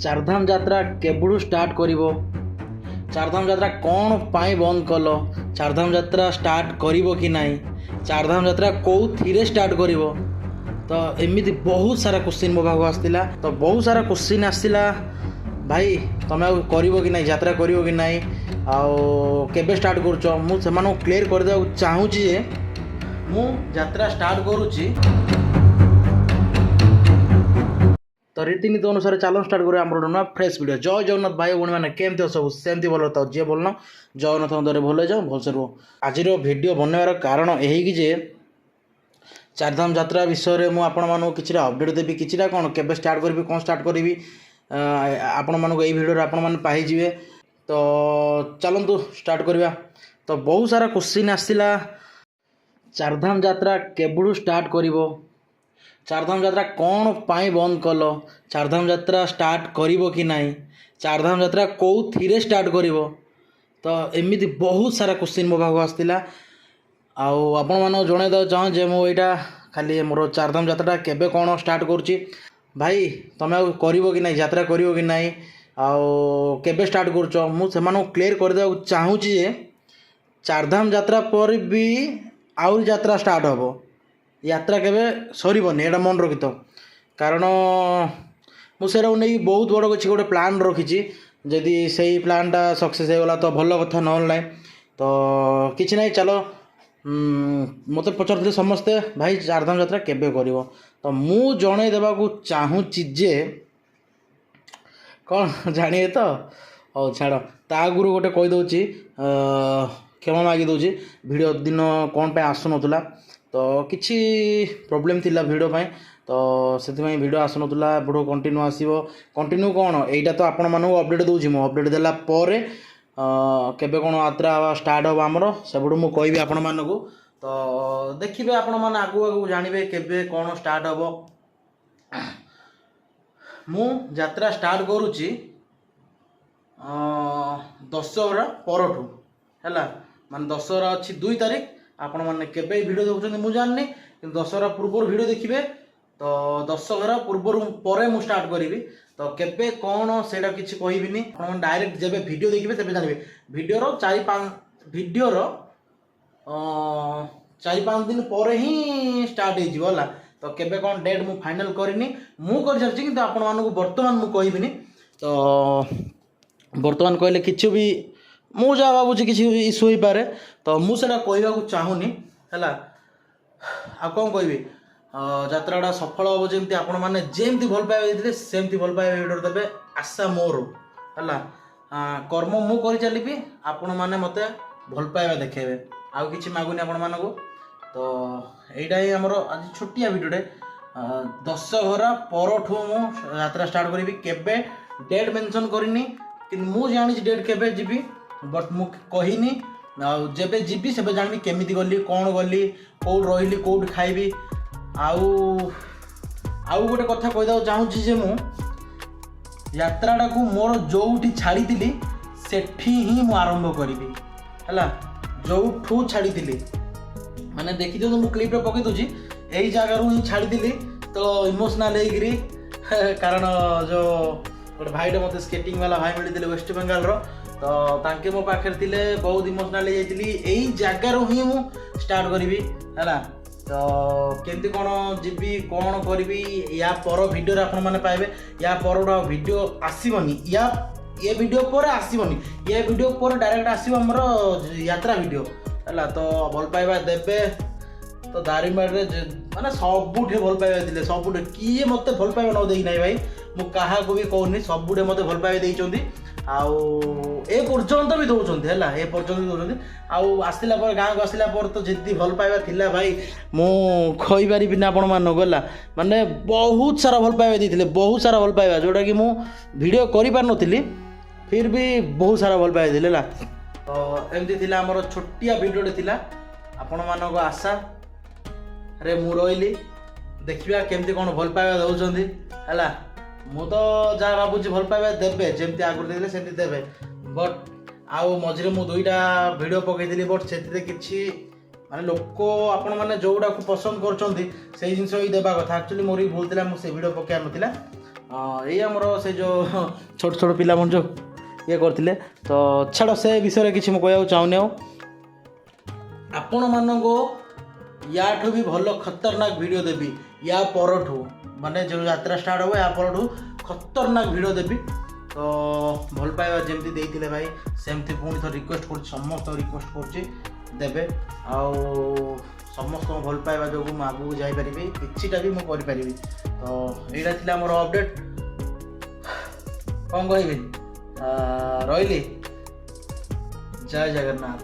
ଚାରିଧାମ ଯାତ୍ରା କେବେଠୁ ଷ୍ଟାର୍ଟ କରିବ? ଚାରିଧାମ ଯାତ୍ରା କ'ଣ ପାଇଁ ବନ୍ଦ କଲ? ଚାରିଧାମ ଯାତ୍ରା ଷ୍ଟାର୍ଟ କରିବ କି ନାହିଁ? ଚାରିଧାମ ଯାତ୍ରା କେଉଁଥିରେ ଷ୍ଟାର୍ଟ କରିବ? ତ ଏମିତି ବହୁତ ସାରା କୋଶ୍ଚିନ୍ ମୋ ପାଖକୁ ଆସିଥିଲା। ତ ବହୁତ ସାରା କୋଶ୍ଚିନ୍ ଆସିଥିଲା, ଭାଇ ତୁମେ ଆଉ କରିବ କି ନାହିଁ, ଯାତ୍ରା କରିବ କି ନାହିଁ, ଆଉ କେବେ ଷ୍ଟାର୍ଟ କରୁଛ? ମୁଁ ସେମାନଙ୍କୁ କ୍ଲିୟର କରିଦେବାକୁ ଚାହୁଁଛି ଯେ ମୁଁ ଯାତ୍ରା ଷ୍ଟାର୍ଟ କରୁଛି। ତ ରୀତିନୀତି ଅନୁସାରେ ଚାଲୁ ଷ୍ଟାର୍ଟ କରିବା ଆମର ନୂଆ ଫ୍ରେଶ୍ ଭିଡ଼ିଓ। ଜୟ ଜଗନ୍ନାଥ ଭାଇ ଭଉଣୀ ମାନେ, କେମିତି ସବୁ ସେମିତି ଭଲ ଥାଉ, ଯିଏ ଭଲ ନ ଜଗନ୍ନାଥଙ୍କ ଦ୍ୱାରା ଭଲ ହେଇଯାଉ, ଭଲସେ ରୁହ। ଆଜିର ଭିଡ଼ିଓ ବନାଇବାର କାରଣ ଏହିକି ଯେ ଚାରିଧାମ ଯାତ୍ରା ବିଷୟରେ ମୁଁ ଆପଣମାନଙ୍କୁ କିଛିଟା ଅପଡ଼େଟ୍ ଦେବି। କିଛିଟା କ'ଣ କେବେ ଷ୍ଟାର୍ଟ କରିବି, କ'ଣ ଷ୍ଟାର୍ଟ କରିବି, ଆପଣମାନଙ୍କୁ ଏଇ ଭିଡ଼ିଓରେ ଆପଣମାନେ ପାଇଯିବେ। ତ ଚାଲନ୍ତୁ ଷ୍ଟାର୍ଟ କରିବା। ତ ବହୁତ ସାରା କୋଶ୍ଚିନ୍ ଆସିଥିଲା, ଚାରିଧାମ ଯାତ୍ରା କେବେଠୁ ଷ୍ଟାର୍ଟ କରିବ? ଚାରିଧାମ ଯାତ୍ରା କ'ଣ ପାଇଁ ବନ୍ଦ କଲ? ଚାରିଧାମ ଯାତ୍ରା ଷ୍ଟାର୍ଟ କରିବ କି ନାହିଁ? ଚାରିଧାମ ଯାତ୍ରା କେଉଁଥିରେ ଷ୍ଟାର୍ଟ କରିବ? ତ ଏମିତି ବହୁତ ସାରା କୋଶ୍ଚିନ୍ ମୋ ପାଖକୁ ଆସିଥିଲା। ଆଉ ଆପଣମାନଙ୍କୁ ଜଣାଇଦେବାକୁ ଚାହୁଁ ଯେ ମୁଁ ଏଇଟା ଖାଲି ମୋର ଚାରିଧାମ ଯାତ୍ରାଟା କେବେ କ'ଣ ଷ୍ଟାର୍ଟ କରୁଛି। ଭାଇ ତୁମେ ଆଉ କରିବ କି ନାହିଁ, ଯାତ୍ରା କରିବ କି ନାହିଁ, ଆଉ କେବେ ଷ୍ଟାର୍ଟ କରୁଛ? ମୁଁ ସେମାନଙ୍କୁ କ୍ଲିୟର କରିଦେବାକୁ ଚାହୁଁଛି ଯେ ଚାରିଧାମ ଯାତ୍ରା ପରେ ବି ଆହୁରି ଯାତ୍ରା ଷ୍ଟାର୍ଟ ହେବ। ଯାତ୍ରା କେବେ ସରିବନି, ଏଇଟା ମନେ ରଖିଥାଅ। କାରଣ ମୁଁ ସେଇଟାକୁ ନେଇ ବହୁତ ବଡ଼ କିଛି ଗୋଟେ ପ୍ଲାନ୍ ରଖିଛି। ଯଦି ସେଇ ପ୍ଲାନ୍ଟା ସକ୍ସେସ୍ ହେଇଗଲା ତ ଭଲ କଥା, ନହେଲେ ନାହିଁ ତ କିଛି ନାହିଁ। ଚାଲ, ମୋତେ ପଚାରୁଥିଲେ ସମସ୍ତେ, ଭାଇ ଚାରିଧାମ ଯାତ୍ରା କେବେ କରିବ? ତ ମୁଁ ଜଣାଇ ଦେବାକୁ ଚାହୁଁଛି ଯେ କ'ଣ ଜାଣିବେ ତ, ହଉ ଛାଡ଼, ତା ଆଗରୁ ଗୋଟେ କହିଦେଉଛି, କ୍ଷମା ମାଗି ଦେଉଛି। ଭିଡ଼ିଓ ଦିନ କ'ଣ ପାଇଁ ଆସୁନଥିଲା, ତ କିଛି ପ୍ରୋବ୍ଲେମ୍ ଥିଲା ଭିଡ଼ିଓ ପାଇଁ, ତ ସେଥିପାଇଁ ଭିଡ଼ିଓ ଆସୁନଥିଲା। ଭିଡ଼ିଓ କଣ୍ଟିନ୍ୟୁ ଆସିବ। କଣ୍ଟିନ୍ୟୁ କ'ଣ, ଏଇଟା ତ ଆପଣମାନଙ୍କୁ ଅପଡ଼େଟ୍ ଦେଉଛି। ମୁଁ ଅପଡ଼େଟ୍ ଦେଲା ପରେ କେବେ କ'ଣ ଯାତ୍ରା ଷ୍ଟାର୍ଟ ହେବ ଆମର, ସେବେଠୁ ମୁଁ କହିବି ଆପଣମାନଙ୍କୁ। ତ ଦେଖିବେ, ଆପଣମାନେ ଆଗକୁ ଆଗକୁ ଜାଣିବେ କେବେ କ'ଣ ଷ୍ଟାର୍ଟ ହେବ। ମୁଁ ଯାତ୍ରା ଷ୍ଟାର୍ଟ କରୁଛି ଦଶହରା ପରଠୁ, ହେଲା। ମାନେ ଦଶହରା ଅଛି 2 ତାରିଖ। ଆପଣମାନେ କେବେ ଭିଡ଼ିଓ ଦେଖୁଛନ୍ତି ମୁଁ ଜାଣିନି, କିନ୍ତୁ ଦଶହରା ପୂର୍ବରୁ ଭିଡ଼ିଓ ଦେଖିବେ। ତ ଦଶହରା ପୂର୍ବରୁ ପରେ ମୁଁ ଷ୍ଟାର୍ଟ କରିବି। ତ କେବେ କ'ଣ ସେଇଟା କିଛି କହିବିନି, ଆପଣମାନେ ଡାଇରେକ୍ଟ ଯେବେ ଭିଡ଼ିଓ ଦେଖିବେ ତେବେ ଜାଣିବେ। ଭିଡ଼ିଓର 4-5 ଦିନ ପରେ ହିଁ ଷ୍ଟାର୍ଟ ହେଇଯିବ, ହେଲା। ତ କେବେ କ'ଣ ଡେଟ୍ ମୁଁ ଫାଇନାଲ୍ କରିନି, ମୁଁ କରିସାରିଛି, କିନ୍ତୁ ଆପଣମାନଙ୍କୁ ବର୍ତ୍ତମାନ ମୁଁ କହିବିନି। ତ ବର୍ତ୍ତମାନ କହିଲେ କିଛି ବି, ମୁଁ ଯାହା ଭାବୁଛି କିଛି ଇସ୍ୟୁ ହୋଇପାରେ, ତ ମୁଁ ସେଇଟା କହିବାକୁ ଚାହୁଁନି, ହେଲା। ଆଉ କ'ଣ କହିବି, ଯାତ୍ରାଟା ସଫଳ ହେବ, ଯେମିତି ଆପଣମାନେ ଯେମିତି ଭଲ ପାଇବା ଦେଇଥିଲେ ସେମିତି ଭଲ ପାଇବା ଭିଡ଼ିଓରେ ଦେବେ, ଆଶା ମୋର, ହେଲା। କର୍ମ ମୁଁ କରିଚାଲିବି, ଆପଣମାନେ ମୋତେ ଭଲ ପାଇବା ଦେଖେଇବେ, ଆଉ କିଛି ମାଗୁନି ଆପଣମାନଙ୍କୁ। ତ ଏଇଟା ହିଁ ଆମର ଆଜି ଛୋଟିଆ ଭିଡ଼ିଓଟେ। ଦଶହରା ପରଠୁ ମୁଁ ଯାତ୍ରା ଷ୍ଟାର୍ଟ କରିବି। କେବେ ଡେଟ୍ ମେନସନ୍ କରିନି, କିନ୍ତୁ ମୁଁ ଜାଣିଛି ଡେଟ୍ କେବେ ଯିବି, ବଟ୍ ମୁଁ କହିନି। ଆଉ ଯେବେ ଯିବି ସେବେ ଜାଣିବି କେମିତି ଗଲି, କ'ଣ ଗଲି, କେଉଁଠି ରହିଲି, କେଉଁଠି ଖାଇବି। ଆଉ ଗୋଟେ କଥା କହିବାକୁ ଚାହୁଁଛି ଯେ ମୁଁ ଯାତ୍ରାଟାକୁ ମୋର ଯେଉଁଠି ଛାଡ଼ିଥିଲି ସେଠି ହିଁ ମୁଁ ଆରମ୍ଭ କରିବି, ହେଲା। ଯେଉଁଠୁ ଛାଡ଼ିଥିଲି, ମାନେ ଦେଖିଦିଅନ୍ତୁ, ମୁଁ କ୍ଲିପ୍ରେ ପକାଇ ଦେଉଛି, ଏଇ ଜାଗାରୁ ହିଁ ଛାଡ଼ିଥିଲି। ତ ଇମୋସନାଲ୍ ହେଇକିରି, କାରଣ ଯେଉଁ ଗୋଟେ ଭାଇଟେ ମୋତେ ସ୍କେଟିଂ ବାଲା ଭାଇ ମିଳିଥିଲେ ୱେଷ୍ଟବେଙ୍ଗଲର, ତ ତାଙ୍କେ ମୋ ପାଖରେ ଥିଲେ, ବହୁତ ଇମୋସନାଲ୍ ହେଇଯାଇଥିଲି। ଏଇ ଜାଗାରୁ ହିଁ ମୁଁ ଷ୍ଟାର୍ଟ କରିବି, ହେଲା। ତ କେମିତି କ'ଣ ଯିବି, କ'ଣ କରିବି, ୟା ପର ଭିଡ଼ିଓରେ ଆପଣମାନେ ପାଇବେ। ୟା ପରଠୁ ଆଉ ଭିଡ଼ିଓ ଆସିବନି, ଏ ଭିଡ଼ିଓ ପରେ ଆସିବନି, ଏ ଭିଡ଼ିଓ ପରେ ଡାଇରେକ୍ଟ ଆସିବ ଆମର ଯାତ୍ରା ଭିଡ଼ିଓ, ହେଲା। ତ ଭଲ ପାଇବା ଦେବେ। ତ ଦାରିଙ୍ଗବାଡ଼ିରେ ମାନେ ସବୁଠି ଭଲ ପାଇବା ଥିଲେ, ସବୁଠି। କିଏ ମୋତେ ଭଲ ପାଇବା ନ ଦେଇକି ନାହିଁ ଭାଇ, ମୁଁ କାହାକୁ ବି କହୁନି, ସବୁଠି ମୋତେ ଭଲ ପାଇବା ଦେଇଛନ୍ତି। ଆଉ ଏ ପର୍ଯ୍ୟନ୍ତ ବି ଦେଉଛନ୍ତି, ହେଲା, ଏ ପର୍ଯ୍ୟନ୍ତ ବି ଦେଉଛନ୍ତି। ଆଉ ଆସିଲା ପରେ, ଗାଁକୁ ଆସିଲା ପରେ ତ ଯେତିକି ଭଲ ପାଇବା ଥିଲା ଭାଇ, ମୁଁ କହିପାରିବିନି ଆପଣମାନଙ୍କୁ, ହେଲା। ମାନେ ବହୁତ ସାରା ଭଲ ପାଇବା ଦେଇଥିଲେ, ବହୁତ ସାରା ଭଲ ପାଇବା, ଯେଉଁଟାକି ମୁଁ ଭିଡ଼ିଓ କରିପାରିନଥିଲି, ଫିର୍ ବି ବହୁତ ସାରା ଭଲ ପାଇବା ଦେଇଥିଲେ, ହେଲା। ତ ଏମିତି ଥିଲା ଆମର ଛୋଟିଆ ଭିଡ଼ିଓଟେ ଥିଲା। ଆପଣମାନଙ୍କ ଆଶାରେ ମୁଁ ରହିଲି। ଦେଖିବା କେମିତି କ'ଣ ଭଲ ପାଇବା ଦେଉଛନ୍ତି, ହେଲା। ମୁଁ ତ ଯାହା ଭାବୁଛି ଭଲ ପାଇବା ଦେବେ, ଯେମିତି ଆଗରୁ ଦେଇଥିଲେ ସେମିତି ଦେବେ। ବଟ୍ ଆଉ ମଝିରେ ମୁଁ 2ଟା ଭିଡ଼ିଓ ପକାଇଥିଲି, ବଟ୍ ସେଥିରେ କିଛି ମାନେ ଲୋକ, ଆପଣମାନେ ଯେଉଁଟାକୁ ପସନ୍ଦ କରୁଛନ୍ତି ସେଇ ଜିନିଷ ହିଁ ଦେବା କଥା। ଆକ୍ଚୁଆଲି ମୋର ବି ଭୁଲ ଥିଲା, ମୁଁ ସେ ଭିଡ଼ିଓ ପକାଇବା ନଥିଲା। ଏଇ ଆମର ସେ ଯେଉଁ ଛୋଟ ଛୋଟ ପିଲାମାନେ ଯେଉଁ ଇଏ କରିଥିଲେ ତ ଛାଡ଼ ସେ ବିଷୟରେ କିଛି ମୁଁ କହିବାକୁ ଚାହୁଁନି ଆଉ ଆପଣମାନଙ୍କୁ ୟାଠୁ ବି ଭଲ ଖତରନାକ ଭିଡ଼ିଓ ଦେବି ୟା ପରଠୁ ମାନେ ଯେଉଁ ଯାତ୍ରା ଷ୍ଟାର୍ଟ ହେବ ୟା ପରଠୁ ଖତରନାକ ଭିଡ଼ିଓ ଦେବି ତ ଭଲ ପାଇବା ଯେମିତି ଦେଇଥିଲେ ଭାଇ ସେମିତି ପୁଣି ଥରେ ରିକ୍ୱେଷ୍ଟ କରୁଛି ସମସ୍ତଙ୍କୁ ରିକ୍ୱେଷ୍ଟ କରୁଛି ଦେବେ ଆଉ ସମସ୍ତଙ୍କୁ ଭଲ ପାଇବା ଯୋଗୁଁ ମୁଁ ଆଗକୁ ଯାଇପାରିବି କିଛିଟା ବି ମୁଁ କରିପାରିବି ତ ଏଇଟା ଥିଲା ଆମର ଅପଡ଼େଟ୍ କ'ଣ କହିବି ରହିଲି ଜୟ ଜଗନ୍ନାଥ।